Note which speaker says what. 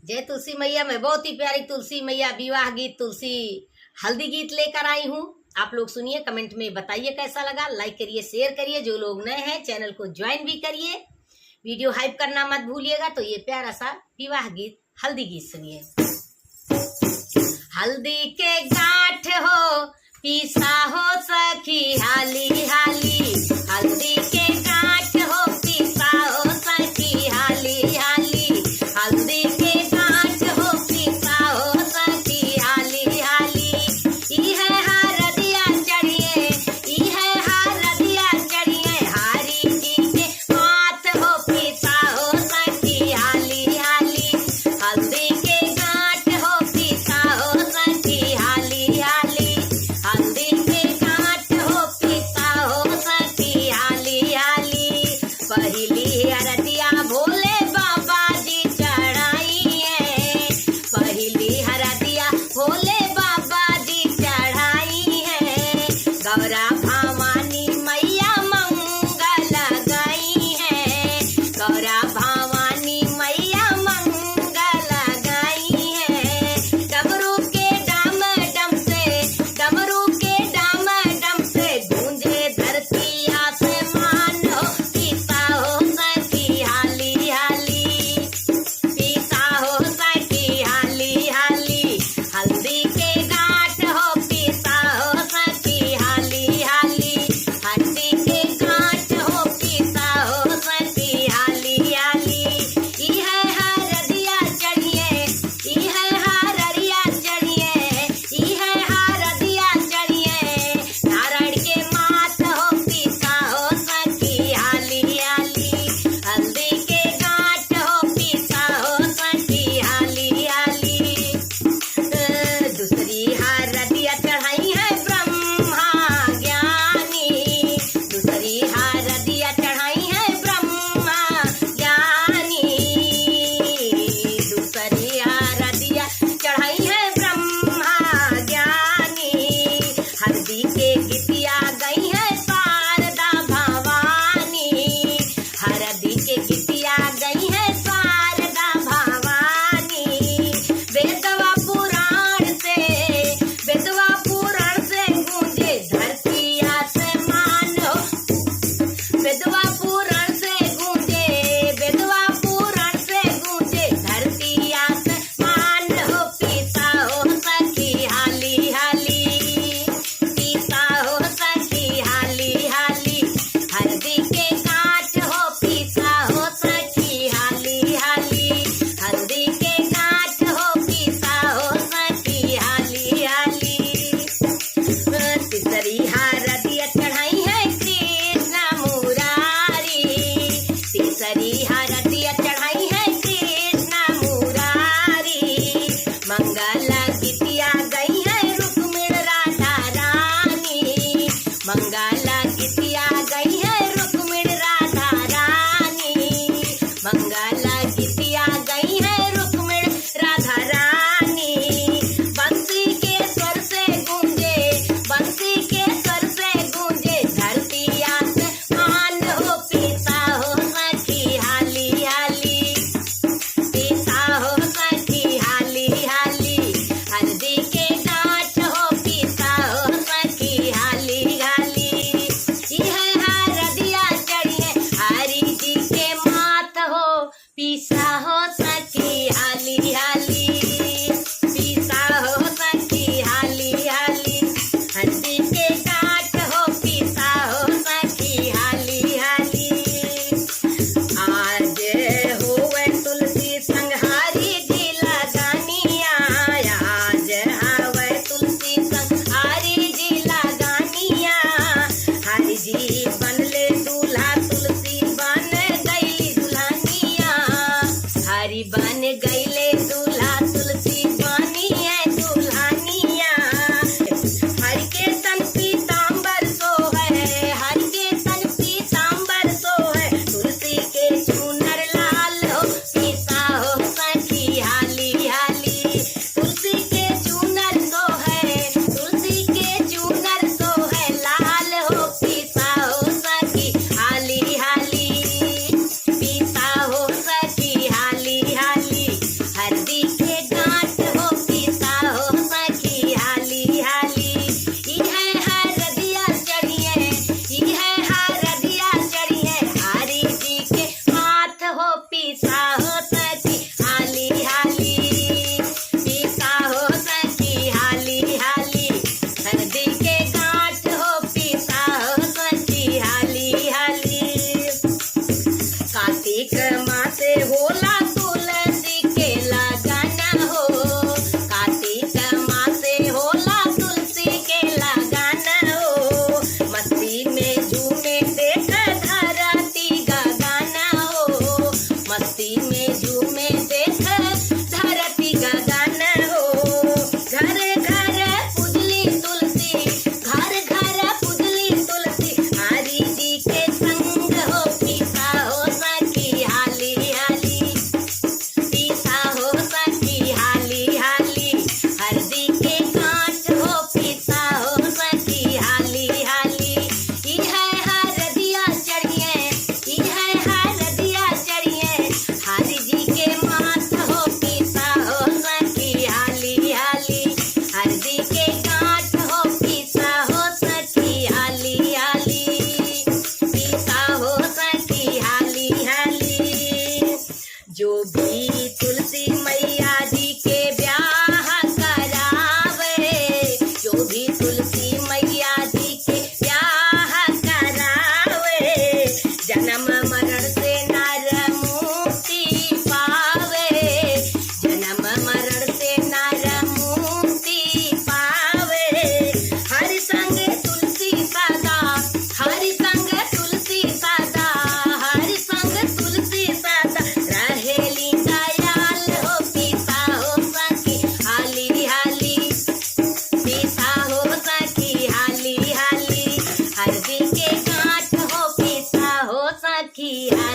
Speaker 1: जय तुलसी मैया। मैं बहुत ही प्यारी तुलसी मैया विवाह गीत, तुलसी हल्दी गीत लेकर आई हूँ। आप लोग सुनिए, कमेंट में बताइए कैसा लगा। लाइक करिए, शेयर करिए। जो लोग नए हैं चैनल को ज्वाइन भी करिए। वीडियो हाइप करना मत भूलिएगा। तो ये प्यारा सा विवाह गीत हल्दी गीत सुनिए। हल्दी के गांठ हो पीसा हो सखी हाली हाली, हल्दी के गांठ हो पीसा हो सखी हाली हाली, हल्दी के गांठ हो पीसा हो सखी हाली हाली। ई है हरदिया चढ़िए, ई है हरदिया चढ़िए, हारी जी के हाथ हो पीसा हो सखी हाली हाली, हल्दी के गांठ हो पीसा हो सखी हाली हाली, हल्दी के गांठ हो पीसा हो सखी हाली हाली। पहली हरदिया भोले बाबा जी चढ़ाई है, पहली हरदिया भोले बाबा जी चढ़ाई है। गौरा भवानी मैया मंगल गाई है, गौरा भवानी मैया मंगल गाई है। डमरू के डम डम से, डमरू के डम डम से गूंजे धरती आसमान हो पीसा हो सखी हाली हाली, पीसा हो सखी हाली हाली, हल्दी के गांठ हो पीसा हो सखी हाली हाली, हल्दी के गांठ हो पीसा हो सखी हाली हाली। ई है हरदिया चढ़िए, ई है हरदिया चढ़िए, ई है हरदिया चढ़िए, नारायण के माथ हो पीसा हो सखी हाली हाली, हल्दी के गांठ हो पीसा हो सखी हाली हाली। दूसरी हरदिया चढ़ाई है ब्रह्मा ज्ञानी, दूसरी हरदिया चढ़ाई है ब्रह्मा ज्ञानी, दूसरी हरदिया चढ़ाई है ब्रह्मा ज्ञानी। हल्दी के गीतिया गई है शारदा भवानी, हल्दी के गीतिया गई है शारदा भवानी। वेदवा पुराण से, वेदवा पुराण से गूंजे धरती आसमान हो, वेदवा पुराण से गूंजे, वेदवा पुराण से गूंजे धरती आसमान हो पीसा हो सखी हाली हाली, पीसा हो सखी हाली हाली, हल्दी के गांठ हो पीसा हो सखी हाली हाली, हल्दी के गांठ हो पीसा हो सखी हाली हाली। तीसरी हरदिया चढ़ाई है कृष्ण मुरारी, तीसरी हरदिया चढ़ाई है कृष्ण मुरारी। मंगल गीतिया गई है रुक्मिण राधा रानी, मंगल गीतिया गई है रुक्मिण राधा रानी, मंगल गीतिया गई है रुक्मिण राधा रानी। बंसी के स्वर से गूंजे, बंसी के स्वर से गूंजे धरती आसमान हो पीसा हो सखी हाली हाली, पीसा हो सखी हाली हाली, हल्दी के गांठ हो पीसा हो सखी हाली हाली। ई है हरदिया चढ़िए, हरी जी के माथ हो पीसा हो सखी हाली हाली, पीसा हो सखी हाली हाली, हल्दी के गांठ हो पीसा हो सखी हाली हाली। आज होवे तुलसी संग हरी जी लगानिया, आज आवे तुलसी संग हरी जी लगानिया। हरी जी बनले दूल्हा, तुलसी बन गई दुल्हनिया, हरी बन गईले दूल्हा, तुलसी बनी है दुल्हनिया। हरि के तन पीताम्बर सोहे, हरि के तन पीताम्बर सोहे, तुलसी के चूनर लाल हो पीसा हो सखी हाली हाली, तुलसी के चूनर सोहे, तुलसी के चूनर सोहे, लाल हो पीसा हो सखी हाली हाली, पीसा हो सखी हाली हाली, भी तुलसी मैया जी के ब्याह करावे, जो भी तुलसी मैया जी के ब्याह करावे, जन्म मरण से नर मुक्ति पावे, जन्म मरण से नर मुक्ति पावे। हरि संग तुलसी सदा, हरि संग तुलसी सदा, हरि संग तुलसी सदा, रहेली दयाल हो पीसा हो सखी हाली हाली, पीसा हो सखी हाली हाली, हल्दी के गांठ हो पीसा हो सखी हाली।